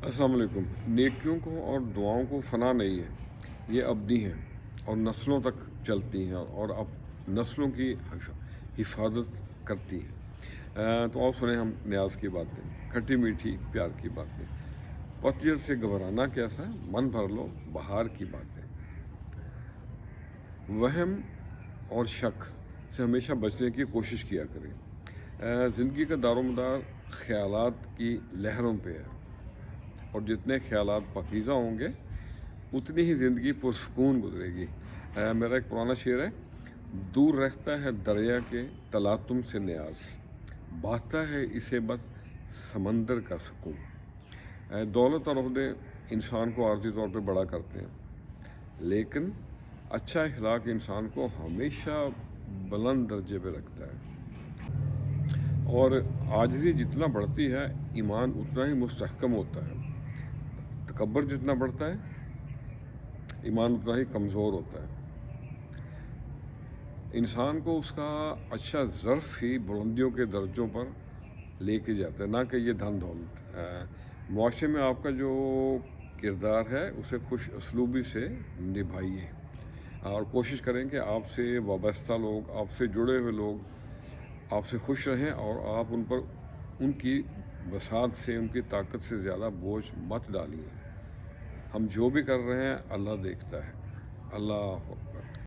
अस्सलाम वालेकुम। नेकियों को और दुआओं को फ़ना नहीं है, ये अबदी हैं और नस्लों तक चलती हैं और अब नस्लों की हिफाजत करती हैं। तो आओ सुने हम न्याज की बातें, खट्टी मीठी प्यार की बातें। पतझड़ से घबराना कैसा, मन भर लो बहार की बातें। वहम और शक से हमेशा बचने की कोशिश किया करें। ज़िंदगी का दारोमदार ख़यालात की लहरों पे है और जितने ख़यालात पाकीज़ा होंगे उतनी ही ज़िंदगी पुरसकून गुजरेगी। मेरा एक पुराना शेर है, दूर रहता है दरिया के तलातुम से न्याज, बहता है इसे बस समंदर का सुकून। दौलत और ओहदे इंसान को आर्जी तौर पे बड़ा करते हैं, लेकिन अच्छा अखलाक इंसान को हमेशा बुलंद दर्जे पे रखता है। और आजिज़ी जितना बढ़ती है, ईमान उतना ही मुस्तहकम होता है। तकब्बर जितना बढ़ता है, ईमान उतना ही कमज़ोर होता है। इंसान को उसका अच्छा ज़र्फ़ ही बुलंदियों के दर्जों पर लेके जाता है, ना कि ये धन दौलत। मुआशरे में आपका जो किरदार है उसे खुश उसलूबी से निभाइए और कोशिश करें कि आपसे वाबस्ता लोग, आपसे जुड़े हुए लोग आपसे खुश रहें और आप उन पर उनकी बसात से, उनकी ताकत से ज़्यादा बोझ मत डालिए। हम जो भी कर रहे हैं अल्लाह देखता है। अल्लाह